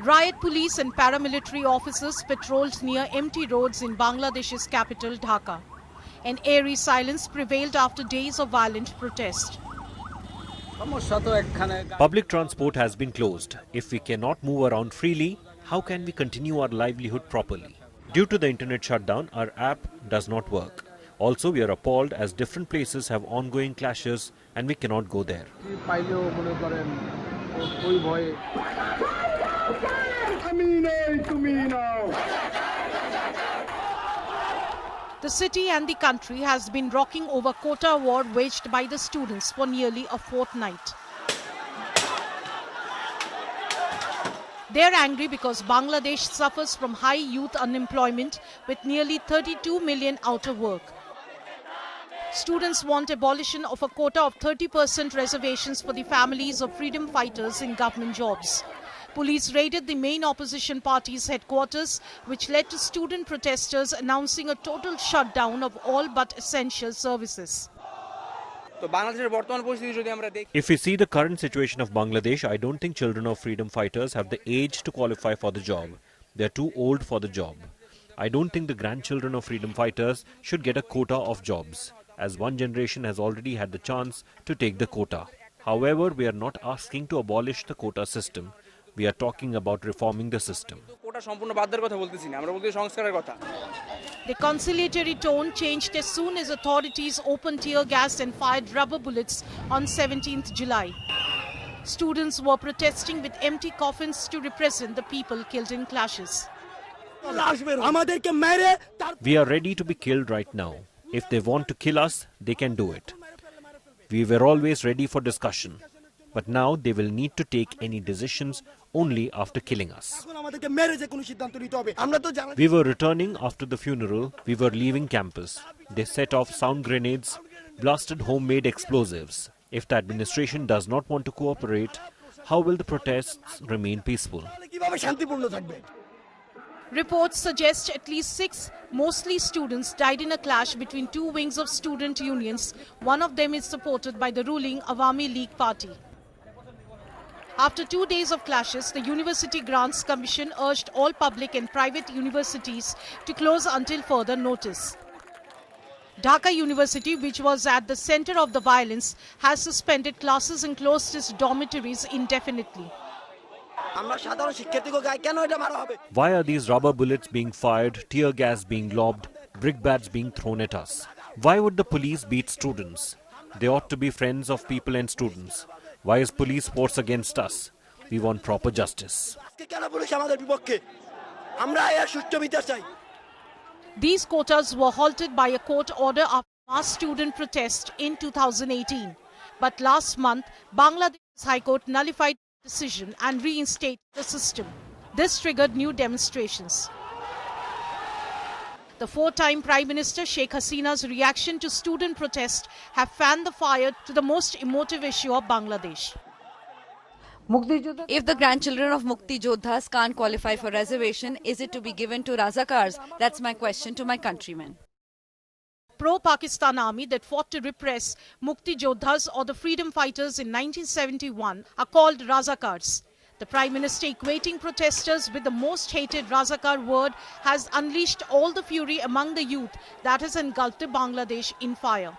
Riot police and paramilitary officers patrolled near empty roads in Bangladesh's capital, Dhaka. An eerie silence prevailed after days of violent protest. Public transport has been closed. If we cannot move around freely, how can we continue our livelihood properly? Due to the internet shutdown, our app does not work. Also, we are appalled as different places have ongoing clashes and we cannot go there. The city and the country has been rocking over quota war waged by the students for nearly a fortnight. They are angry because Bangladesh suffers from high youth unemployment with nearly 32 million out of work. Students want abolition of a quota of 30% reservations for the families of freedom fighters in government jobs. Police raided the main opposition party's headquarters, which led to student protesters announcing a total shutdown of all but essential services. If we see the current situation of Bangladesh, I don't think children of freedom fighters have the age to qualify for the job. They are too old for the job. I don't think the grandchildren of freedom fighters should get a quota of jobs, as one generation has already had the chance to take the quota. However, we are not asking to abolish the quota system. We are talking about reforming the system. The conciliatory tone changed as soon as authorities opened tear gas and fired rubber bullets on 17th July. Students were protesting with empty coffins to represent the people killed in clashes. We are ready to be killed right now. If they want to kill us, they can do it. We were always ready for discussion. But now they will need to take any decisions only after killing us. We were returning after the funeral. We were leaving campus. They set off sound grenades, blasted homemade explosives. If the administration does not want to cooperate, how will the protests remain peaceful? Reports suggest at least 6, mostly students, died in a clash between two wings of student unions. One of them is supported by the ruling Awami League party. After 2 days of clashes, the University Grants Commission urged all public and private universities to close until further notice. Dhaka University, which was at the center of the violence, has suspended classes and closed its dormitories indefinitely. Why are these rubber bullets being fired, tear gas being lobbed, brickbats being thrown at us? Why would the police beat students? They ought to be friends of people and students. Why is police force against us? We want proper justice. These quotas were halted by a court order after mass student protest in 2018. But last month, Bangladesh High Court nullified the decision and reinstated the system. This triggered new demonstrations. The four-time Prime Minister Sheikh Hasina's reaction to student protest have fanned the fire to the most emotive issue of Bangladesh. If the grandchildren of Mukti Jodhas can't qualify for reservation, is it to be given to Razakars? That's my question to my countrymen. Pro-Pakistan army that fought to repress Mukti Jodhas or the freedom fighters in 1971 are called Razakars. The Prime Minister, equating protesters with the most hated Razakar word, has unleashed all the fury among the youth that has engulfed Bangladesh in fire.